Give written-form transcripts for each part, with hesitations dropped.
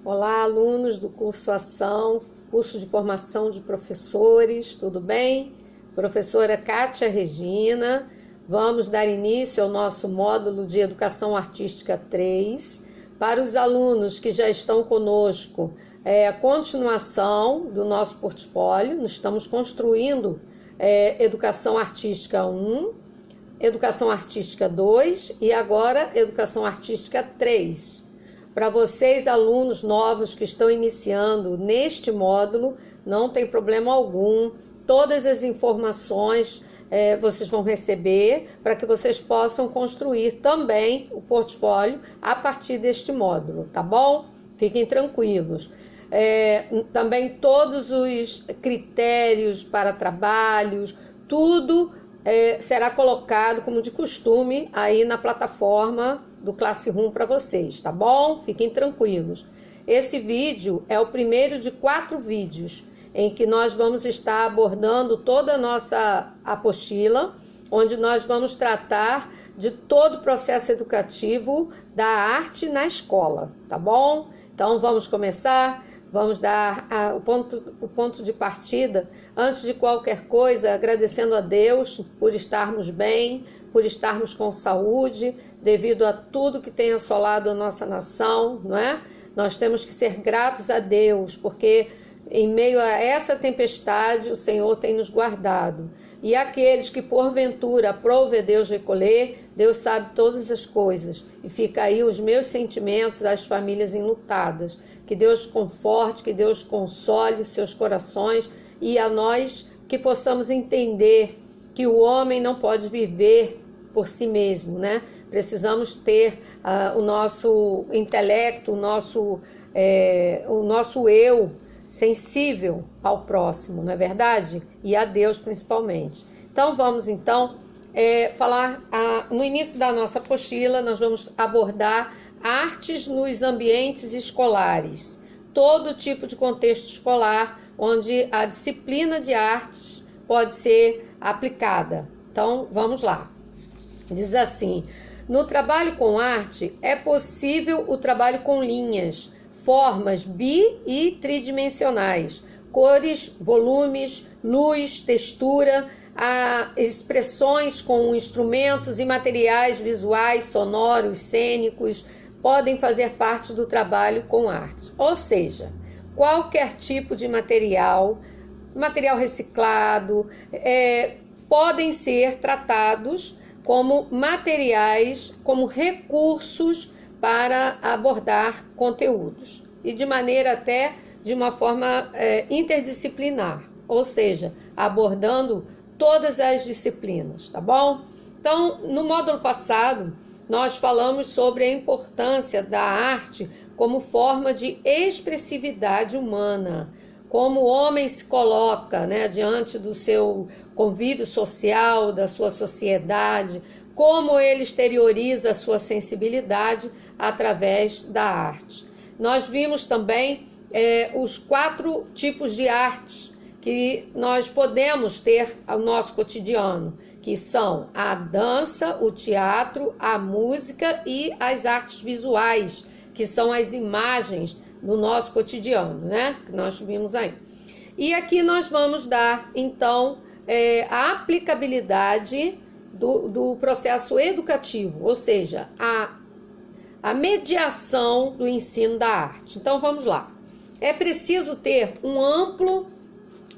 Olá, alunos do curso Ação, curso de formação de professores, tudo bem? Professora Kátia Regina, vamos dar início ao nosso módulo de Educação Artística 3. Para os alunos que já estão conosco, a continuação do nosso portfólio, nós estamos construindo Educação Artística 1, Educação Artística 2 e agora Educação Artística 3. Para vocês, alunos novos que estão iniciando neste módulo, não tem problema algum. Todas as informações vocês vão receber para que vocês possam construir também o portfólio a partir deste módulo, tá bom? Fiquem tranquilos. Também todos os critérios para trabalhos, tudo será colocado como de costume aí na plataforma do Classroom para vocês, tá bom? Fiquem tranquilos. Esse vídeo é o primeiro de 4 vídeos em que nós vamos estar abordando toda a nossa apostila, onde nós vamos tratar de todo o processo educativo da arte na escola, tá bom? Então vamos começar. Vamos dar o ponto de partida, antes de qualquer coisa, agradecendo a Deus por estarmos bem, por estarmos com saúde, devido a tudo que tem assolado a nossa nação, não é? Nós temos que ser gratos a Deus, porque em meio a essa tempestade o Senhor tem nos guardado. E aqueles que porventura aprove Deus recolher, Deus sabe todas as coisas. E fica aí os meus sentimentos às famílias enlutadas. Que Deus conforte, que Deus console os seus corações e a nós que possamos entender que o homem não pode viver por si mesmo, né? Precisamos ter o nosso intelecto, o nosso eu sensível ao próximo, não é verdade? E a Deus principalmente. Então vamos falar, no início da nossa apostila, nós vamos abordar artes nos ambientes escolares, todo tipo de contexto escolar onde a disciplina de artes pode ser aplicada. Então vamos lá. Diz assim: no trabalho com arte é possível o trabalho com linhas, formas bi e tridimensionais, cores, volumes, luz, textura, expressões com instrumentos e materiais visuais, sonoros, cênicos, podem fazer parte do trabalho com arte. Ou seja, qualquer tipo de material reciclado, podem ser tratados como materiais, como recursos para abordar conteúdos e de maneira até de uma forma interdisciplinar, ou seja, abordando todas as disciplinas, tá bom? Então, no módulo passado, nós falamos sobre a importância da arte como forma de expressividade humana, como o homem se coloca, né, diante do seu convívio social, da sua sociedade, como ele exterioriza a sua sensibilidade através da arte. Nós vimos também os 4 tipos de artes que nós podemos ter ao nosso cotidiano, que são a dança, o teatro, a música e as artes visuais, que são as imagens no nosso cotidiano, né? Que nós vimos aí. E aqui nós vamos dar, então, a aplicabilidade do processo educativo, ou seja, a mediação do ensino da arte. Então, vamos lá. É preciso ter um amplo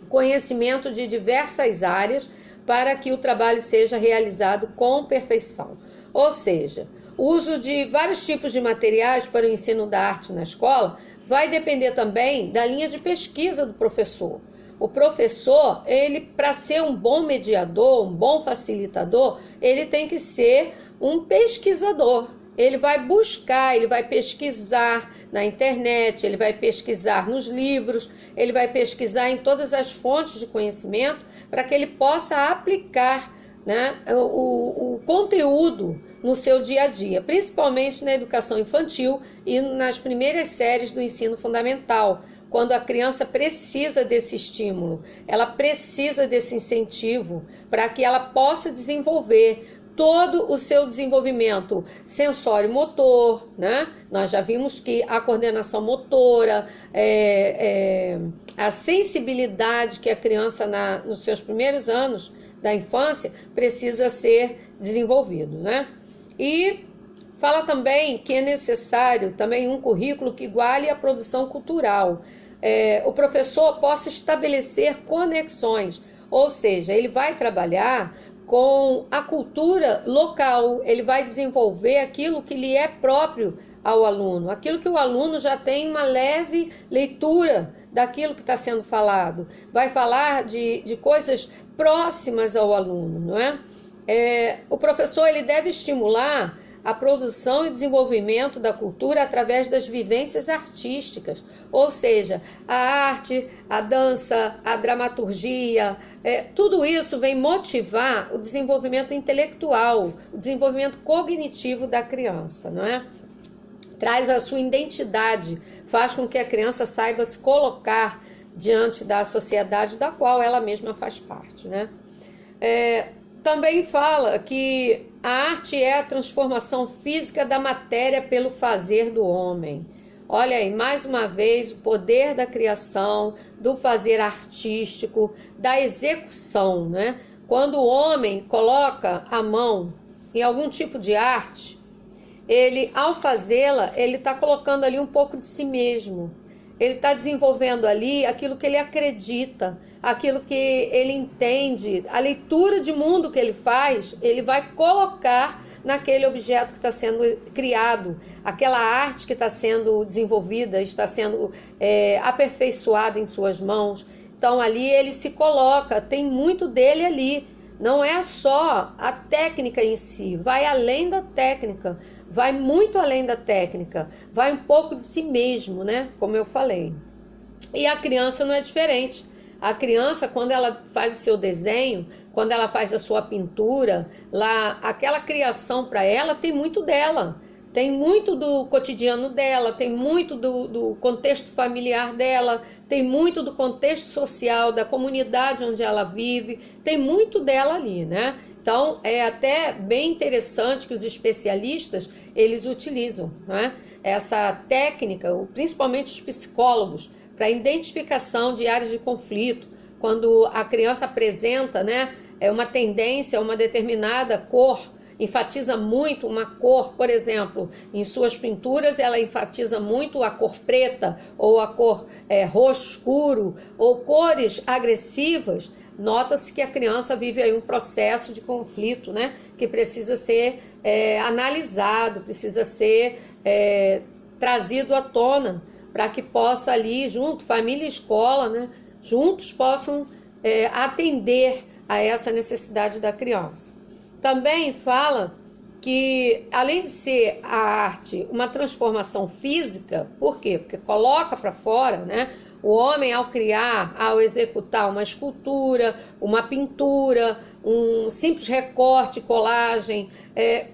conhecimento de diversas áreas para que o trabalho seja realizado com perfeição. Ou seja, o uso de vários tipos de materiais para o ensino da arte na escola vai depender também da linha de pesquisa do professor. O professor, para ser um bom mediador, um bom facilitador, ele tem que ser um pesquisador. Ele vai buscar, ele vai pesquisar na internet, ele vai pesquisar nos livros, ele vai pesquisar em todas as fontes de conhecimento para que ele possa aplicar, né, o conteúdo no seu dia a dia, principalmente na educação infantil e nas primeiras séries do ensino fundamental, quando a criança precisa desse estímulo, ela precisa desse incentivo para que ela possa desenvolver todo o seu desenvolvimento sensório-motor, né? Nós já vimos que a coordenação motora, a sensibilidade que a criança nos seus primeiros anos da infância precisa ser desenvolvido, né? E fala também que é necessário também um currículo que iguale a produção cultural. O professor possa estabelecer conexões, ou seja, ele vai trabalhar com a cultura local, ele vai desenvolver aquilo que lhe é próprio ao aluno, aquilo que o aluno já tem uma leve leitura daquilo que está sendo falado, vai falar de coisas próximas ao aluno, não é? O professor ele deve estimular a produção e desenvolvimento da cultura através das vivências artísticas, ou seja, a arte, a dança, a dramaturgia, tudo isso vem motivar o desenvolvimento intelectual, o desenvolvimento cognitivo da criança, não é? Traz a sua identidade, faz com que a criança saiba se colocar diante da sociedade da qual ela mesma faz parte, né? Também fala que a arte é a transformação física da matéria pelo fazer do homem. Olha aí, mais uma vez, o poder da criação, do fazer artístico, da execução, né? Quando o homem coloca a mão em algum tipo de arte, ele, ao fazê-la, ele está colocando ali um pouco de si mesmo. Ele está desenvolvendo ali aquilo que ele acredita, aquilo que ele entende, a leitura de mundo que ele faz, ele vai colocar naquele objeto que está sendo criado, aquela arte que está sendo desenvolvida, está sendo aperfeiçoada em suas mãos. Então ali ele se coloca, tem muito dele ali, não é só a técnica em si, vai além da técnica, vai muito além da técnica, vai um pouco de si mesmo, né? Como eu falei. E a criança não é diferente. A criança, quando ela faz o seu desenho, quando ela faz a sua pintura, lá, aquela criação para ela tem muito dela. Tem muito do cotidiano dela, tem muito do contexto familiar dela, tem muito do contexto social, da comunidade onde ela vive, tem muito dela ali, né? Então, é até bem interessante que os especialistas, eles utilizam, né, essa técnica, principalmente os psicólogos, para identificação de áreas de conflito, quando a criança apresenta, né, uma tendência a uma determinada cor, enfatiza muito uma cor, por exemplo, em suas pinturas ela enfatiza muito a cor preta ou a cor roxo escuro ou cores agressivas. Nota-se que a criança vive aí um processo de conflito, né, que precisa ser analisado, precisa ser trazido à tona, para que possa ali, junto, família e escola, né, juntos possam atender a essa necessidade da criança. Também fala que, além de ser a arte uma transformação física, por quê? Porque coloca para fora, né? O homem, ao criar, ao executar uma escultura, uma pintura, um simples recorte, colagem,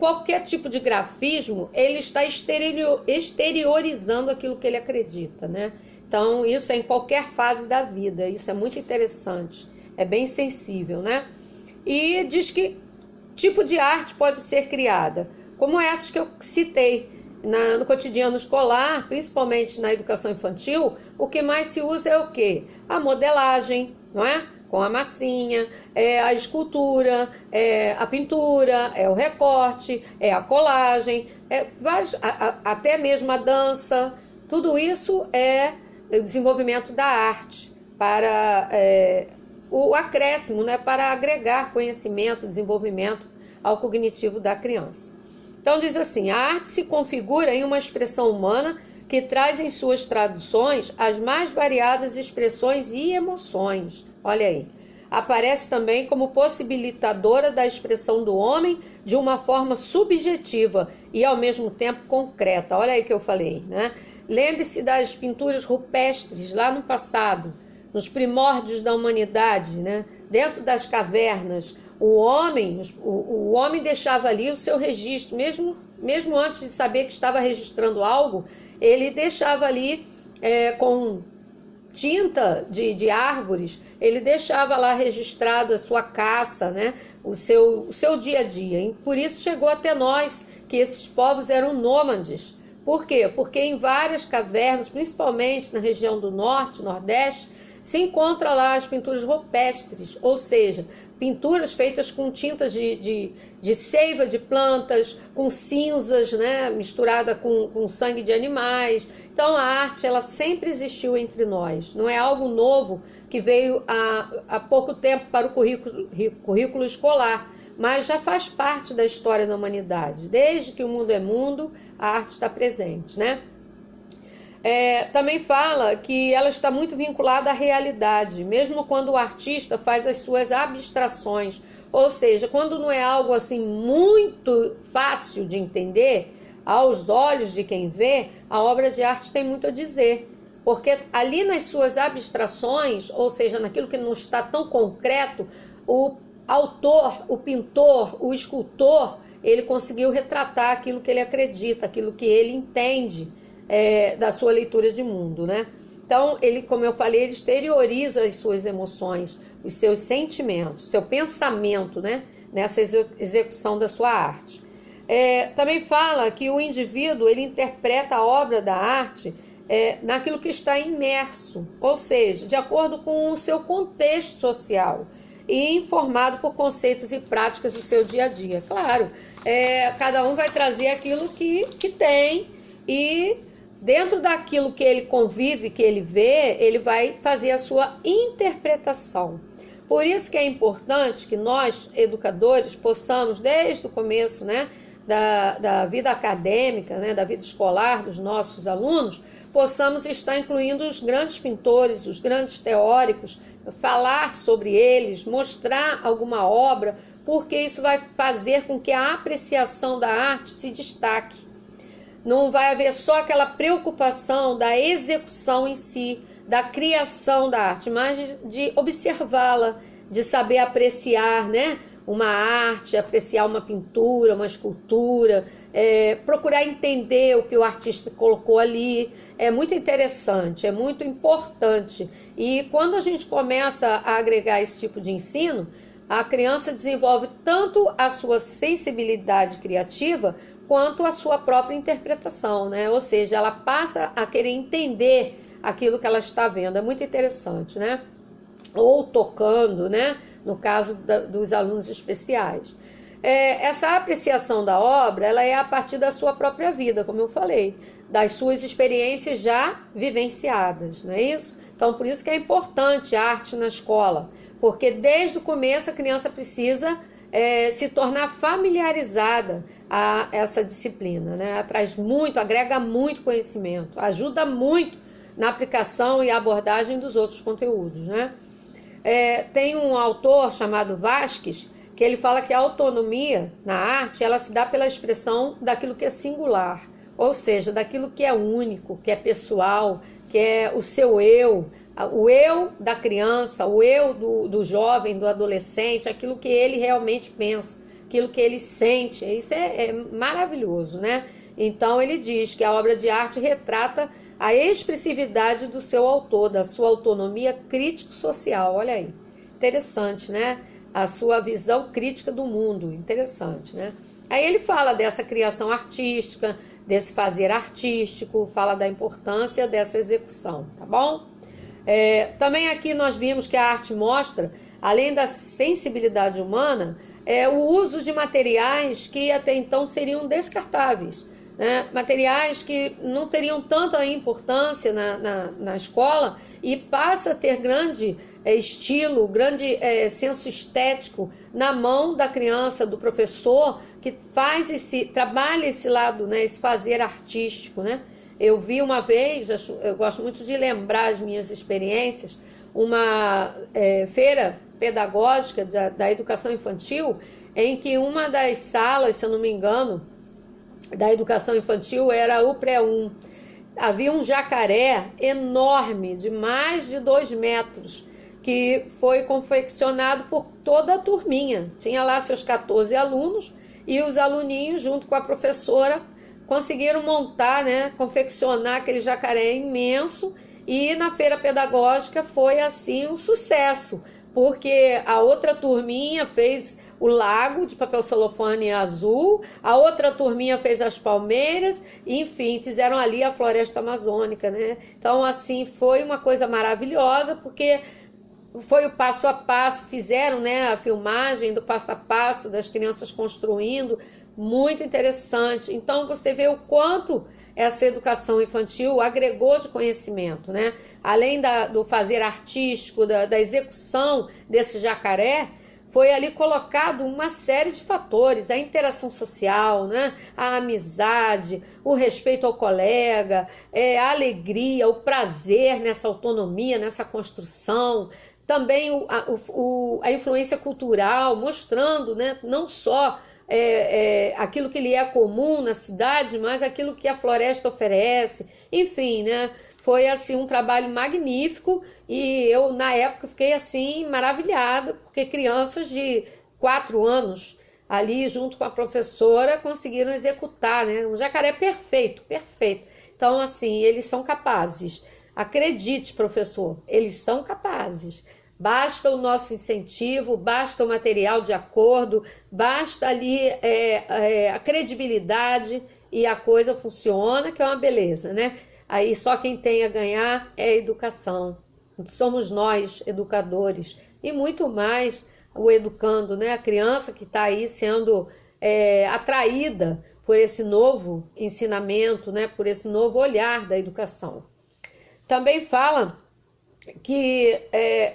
qualquer tipo de grafismo, ele está exteriorizando aquilo que ele acredita, né? Então, isso é em qualquer fase da vida, isso é muito interessante, é bem sensível, né? E diz que tipo de arte pode ser criada, como essas que eu citei. No cotidiano escolar, principalmente na educação infantil, o que mais se usa é o quê? A modelagem, não é? Com a massinha, a escultura, a pintura, o recorte, a colagem, até mesmo a dança. Tudo isso é o desenvolvimento da arte para o acréscimo, né? Para agregar conhecimento, desenvolvimento ao cognitivo da criança. Então diz assim, a arte se configura em uma expressão humana que traz em suas traduções as mais variadas expressões e emoções. Olha aí. Aparece também como possibilitadora da expressão do homem de uma forma subjetiva e ao mesmo tempo concreta. Olha aí que eu falei, né? Lembre-se das pinturas rupestres lá no passado, nos primórdios da humanidade, né? Dentro das cavernas. O homem deixava ali o seu registro, mesmo antes de saber que estava registrando algo, ele deixava ali com tinta de árvores, ele deixava lá registrado a sua caça, né? o seu dia a dia. E por isso chegou até nós que esses povos eram nômades. Por quê? Porque em várias cavernas, principalmente na região do norte, nordeste, se encontra lá as pinturas rupestres, ou seja, pinturas feitas com tintas de seiva de plantas, com cinzas, né, misturada com sangue de animais. Então a arte, ela sempre existiu entre nós, não é algo novo que veio há pouco tempo para o currículo escolar, mas já faz parte da história da humanidade. Desde que o mundo é mundo, a arte está presente, né? Também fala que ela está muito vinculada à realidade, mesmo quando o artista faz as suas abstrações, ou seja, quando não é algo assim muito fácil de entender, aos olhos de quem vê, a obra de arte tem muito a dizer, porque ali nas suas abstrações, ou seja, naquilo que não está tão concreto, o autor, o pintor, o escultor, ele conseguiu retratar aquilo que ele acredita, aquilo que ele entende, da sua leitura de mundo, né? Então, ele, como eu falei, ele exterioriza as suas emoções, os seus sentimentos, seu pensamento, né? Nessa execução da sua arte. Também fala que o indivíduo, ele interpreta a obra da arte naquilo que está imerso, ou seja, de acordo com o seu contexto social e informado por conceitos e práticas do seu dia a dia. Claro, cada um vai trazer aquilo que tem e dentro daquilo que ele convive, que ele vê, ele vai fazer a sua interpretação. Por isso que é importante que nós, educadores, possamos, desde o começo, né, da vida acadêmica, né, da vida escolar dos nossos alunos, possamos estar incluindo os grandes pintores, os grandes teóricos, falar sobre eles, mostrar alguma obra, porque isso vai fazer com que a apreciação da arte se destaque. Não vai haver só aquela preocupação da execução em si, da criação da arte, mas de observá-la, de saber apreciar, né, uma arte, apreciar uma pintura, uma escultura, procurar entender o que o artista colocou ali. É muito interessante, é muito importante. E quando a gente começa a agregar esse tipo de ensino, a criança desenvolve tanto a sua sensibilidade criativa, quanto a sua própria interpretação, né? Ou seja, ela passa a querer entender aquilo que ela está vendo. É muito interessante, né? Ou tocando, né? No caso dos alunos especiais. Essa apreciação da obra, ela é a partir da sua própria vida, como eu falei, das suas experiências já vivenciadas, não é isso? Então, por isso que é importante a arte na escola, porque desde o começo a criança precisa se tornar familiarizada a essa disciplina, né? Traz muito, agrega muito conhecimento, ajuda muito na aplicação e abordagem dos outros conteúdos, né? Tem um autor chamado Vasquez, que ele fala que a autonomia na arte, ela se dá pela expressão daquilo que é singular, ou seja, daquilo que é único, que é pessoal, que é o seu eu, o eu da criança, o eu do jovem, do adolescente, aquilo que ele realmente pensa, aquilo que ele sente. Isso é maravilhoso, né? Então ele diz que a obra de arte retrata a expressividade do seu autor, da sua autonomia crítico-social. Olha aí, interessante, né? A sua visão crítica do mundo, interessante, né? Aí ele fala dessa criação artística, desse fazer artístico, fala da importância dessa execução, tá bom? Também aqui nós vimos que a arte mostra, além da sensibilidade humana, o uso de materiais que até então seriam descartáveis, né? Materiais que não teriam tanta importância na escola e passa a ter grande estilo, grande senso estético na mão da criança, do professor, que trabalha esse lado, né, esse fazer artístico, né? Eu vi uma vez, eu gosto muito de lembrar as minhas experiências, uma feira pedagógica da educação infantil, em que uma das salas, se eu não me engano, da educação infantil era o pré-1. Havia um jacaré enorme, de mais de 2 metros, que foi confeccionado por toda a turminha. Tinha lá seus 14 alunos e os aluninhos, junto com a professora, conseguiram montar, né, confeccionar aquele jacaré imenso, e na feira pedagógica foi assim um sucesso, porque a outra turminha fez o lago de papel celofane azul, a outra turminha fez as palmeiras, e, enfim, fizeram ali a floresta amazônica, né? Então, assim, foi uma coisa maravilhosa, porque foi o passo a passo, fizeram, né, a filmagem do passo a passo das crianças construindo, muito interessante. Então, você vê o quanto essa educação infantil agregou de conhecimento, né? Além do fazer artístico, da execução desse jacaré, foi ali colocado uma série de fatores, a interação social, né? A amizade, o respeito ao colega, a alegria, o prazer nessa autonomia, nessa construção, também a influência cultural, mostrando, né, não só aquilo que lhe é comum na cidade, mas aquilo que a floresta oferece, enfim, né? Foi assim um trabalho magnífico e eu na época fiquei assim maravilhada, porque crianças de 4 anos ali junto com a professora conseguiram executar, né? Um jacaré perfeito, perfeito. Então assim, eles são capazes. Acredite, professor, eles são capazes. Basta o nosso incentivo, basta o material de acordo, basta ali a credibilidade e a coisa funciona, que é uma beleza, né? Aí só quem tem a ganhar é a educação. Somos nós, educadores, e muito mais o educando, né? A criança que está aí sendo atraída por esse novo ensinamento, né? Por esse novo olhar da educação. Também fala que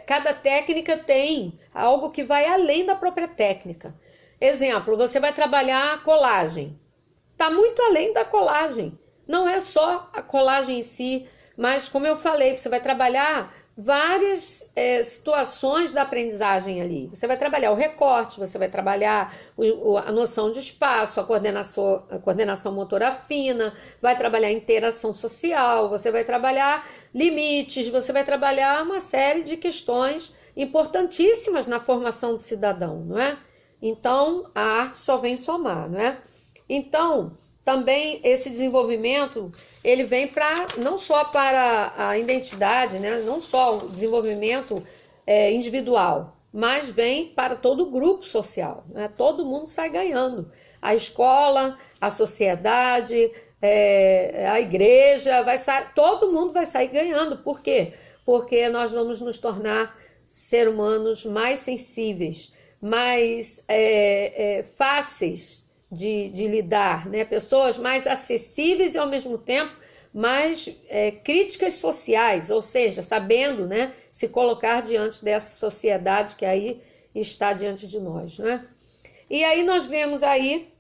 cada técnica tem algo que vai além da própria técnica. Exemplo, você vai trabalhar a colagem. Está muito além da colagem. Não é só a colagem em si, mas como eu falei, você vai trabalhar várias situações da aprendizagem ali. Você vai trabalhar o recorte, você vai trabalhar a noção de espaço, a coordenação motora fina, vai trabalhar a interação social, você vai trabalhar limites, você vai trabalhar uma série de questões importantíssimas na formação do cidadão, não é? Então, a arte só vem somar, não é? Então, também esse desenvolvimento, ele vem não só para a identidade, né? Não só o desenvolvimento individual, mas vem para todo o grupo social, né? Todo mundo sai ganhando. A escola, a sociedade, a igreja, todo mundo vai sair ganhando. Por quê? Porque nós vamos nos tornar seres humanos mais sensíveis, mais fáceis de lidar, né? Pessoas mais acessíveis e ao mesmo tempo mais críticas sociais, ou seja, sabendo, né, se colocar diante dessa sociedade que aí está diante de nós, né? E aí nós vemos aí,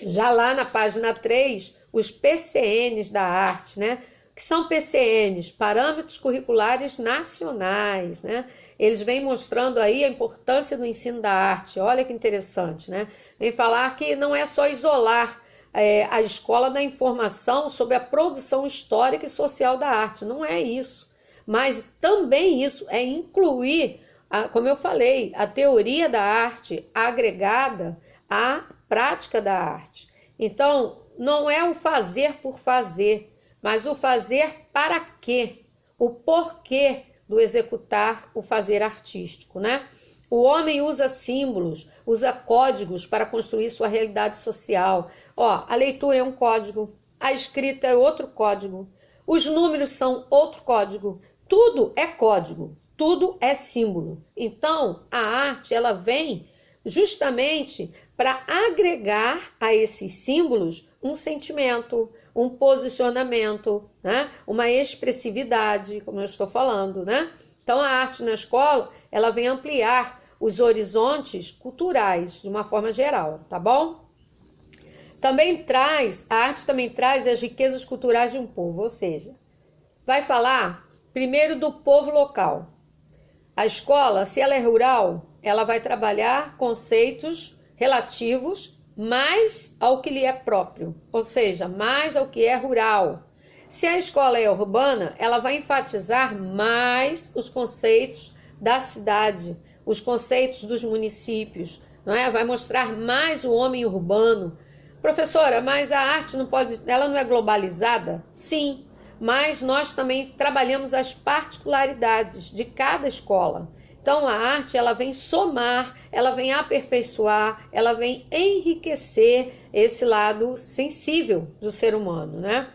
já lá na página 3, os PCNs da arte, né? Que são PCNs, Parâmetros Curriculares Nacionais, né? Eles vêm mostrando aí a importância do ensino da arte. Olha que interessante, né? Vem falar que não é só isolar a escola da informação sobre a produção histórica e social da arte. Não é isso. Mas também isso é incluir, como eu falei, a teoria da arte agregada à prática da arte. Então, não é o fazer por fazer, mas o fazer para quê? O porquê do executar o fazer artístico, né? O homem usa símbolos, usa códigos para construir sua realidade social. Ó, a leitura é um código, a escrita é outro código, os números são outro código. Tudo é código, tudo é símbolo. Então, a arte, ela vem justamente para agregar a esses símbolos um sentimento, um posicionamento, né? Uma expressividade, como eu estou falando, né? Então, a arte na escola, ela vem ampliar os horizontes culturais, de uma forma geral, tá bom? A arte também traz as riquezas culturais de um povo, ou seja, vai falar primeiro do povo local. A escola, se ela é rural, ela vai trabalhar conceitos relativos mais ao que lhe é próprio, ou seja, mais ao que é rural. Se a escola é urbana, ela vai enfatizar mais os conceitos da cidade, os conceitos dos municípios, não é? Vai mostrar mais o homem urbano. Professora, mas a arte ela não é globalizada? Sim, mas nós também trabalhamos as particularidades de cada escola. Então a arte, ela vem somar, ela vem aperfeiçoar, ela vem enriquecer esse lado sensível do ser humano, né?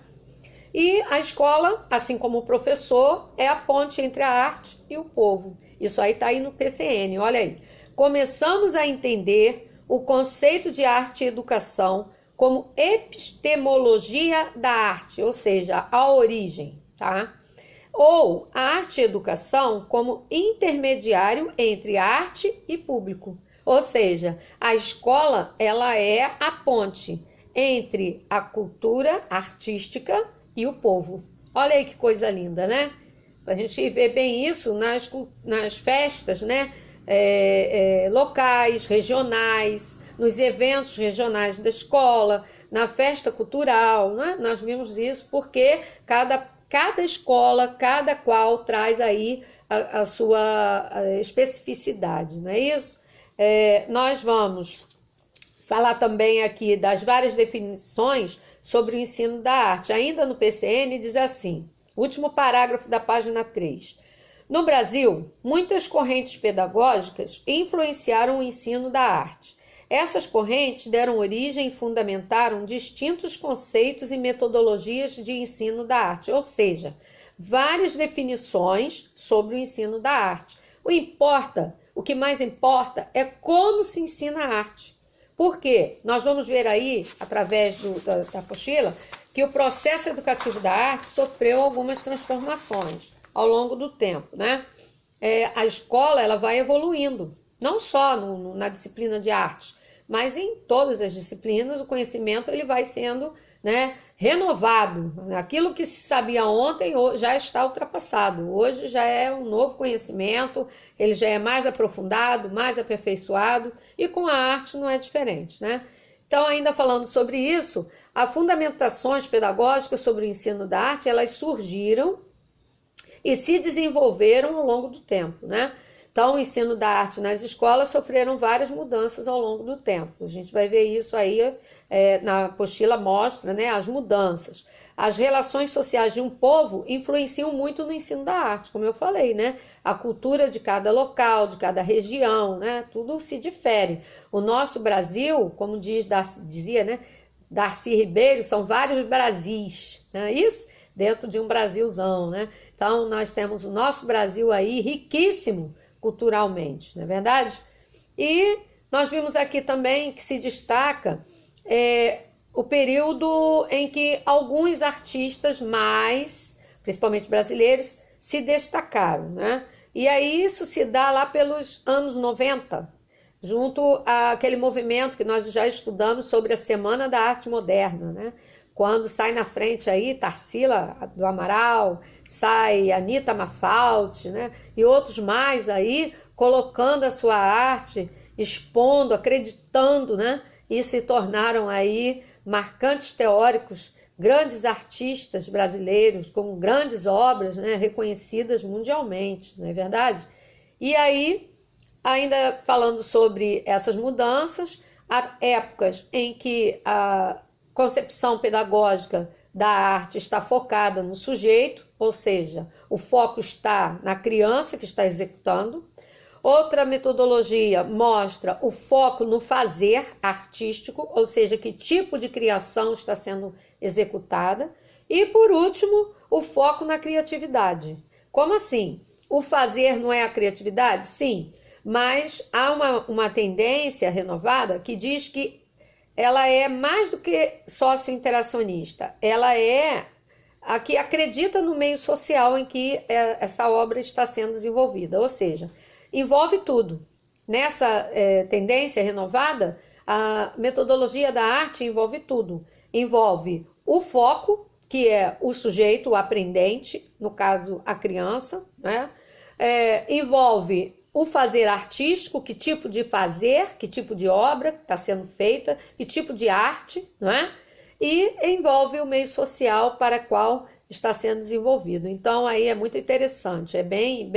E a escola, assim como o professor, é a ponte entre a arte e o povo. Isso aí está aí no PCN, olha aí. Começamos a entender o conceito de arte e educação como epistemologia da arte, ou seja, a origem, tá? Ou a arte e educação como intermediário entre arte e público. Ou seja, a escola, ela é a ponte entre a cultura artística e o povo. Olha aí que coisa linda, né? A gente vê bem isso nas festas, né? Locais, regionais, nos eventos regionais da escola, na festa cultural, né? Nós vimos isso porque cada escola, cada qual traz aí a sua especificidade, não é isso? Nós vamos falar também aqui das várias definições sobre o ensino da arte. Ainda no PCN diz assim, último parágrafo da página 3. No Brasil, muitas correntes pedagógicas influenciaram o ensino da arte. Essas correntes deram origem e fundamentaram distintos conceitos e metodologias de ensino da arte, ou seja, várias definições sobre o ensino da arte. O que mais importa é como se ensina a arte. Por quê? Nós vamos ver aí, através da apostila, que o processo educativo da arte sofreu algumas transformações ao longo do tempo, né? A escola, ela vai evoluindo, não só na disciplina de artes, mas em todas as disciplinas o conhecimento ele vai sendo, né, renovado. Aquilo que se sabia ontem já está ultrapassado. Hoje já é um novo conhecimento, ele já é mais aprofundado, mais aperfeiçoado, e com a arte não é diferente, né? Então, ainda falando sobre isso, as fundamentações pedagógicas sobre o ensino da arte, elas surgiram e se desenvolveram ao longo do tempo, né? Então, o ensino da arte nas escolas sofreram várias mudanças ao longo do tempo. A gente vai ver isso aí, na apostila mostra, né, as mudanças. As relações sociais de um povo influenciam muito no ensino da arte, como eu falei, né? A cultura de cada local, de cada região, né? Tudo se difere. O nosso Brasil, como dizia, né, Darcy Ribeiro, são vários Brasis, não é isso? Dentro de um Brasilzão, né? Então, nós temos o nosso Brasil aí riquíssimo culturalmente, não é verdade? E nós vimos aqui também que se destaca o período em que alguns artistas principalmente brasileiros, se destacaram, né? E aí isso se dá lá pelos anos 90, junto àquele movimento que nós já estudamos sobre a Semana da Arte Moderna, né? Quando sai na frente aí Tarsila do Amaral, sai Anita Mafaldi, né? E outros mais aí, colocando a sua arte, expondo, acreditando, né? E se tornaram aí marcantes teóricos, grandes artistas brasileiros, com grandes obras, né? Reconhecidas mundialmente, não é verdade? E aí, ainda falando sobre essas mudanças, há épocas em que a concepção pedagógica da arte está focada no sujeito, ou seja, o foco está na criança que está executando. Outra metodologia mostra o foco no fazer artístico, ou seja, que tipo de criação está sendo executada. E, por último, o foco na criatividade. Como assim? O fazer não é a criatividade? Sim, mas há uma tendência renovada que diz que ela é mais do que socio-interacionista, ela é a que acredita no meio social em que essa obra está sendo desenvolvida, ou seja, envolve tudo. Nessa tendência renovada, a metodologia da arte envolve tudo. Envolve o foco, que é o sujeito, o aprendente, no caso a criança, né? Envolve o fazer artístico, que tipo de fazer, que tipo de obra está sendo feita, que tipo de arte, não é? E envolve o meio social para qual está sendo desenvolvido. Então, aí é muito interessante, é bem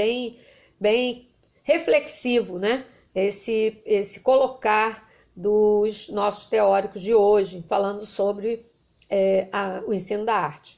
reflexivo, né? Esse colocar dos nossos teóricos de hoje, falando sobre o ensino da arte.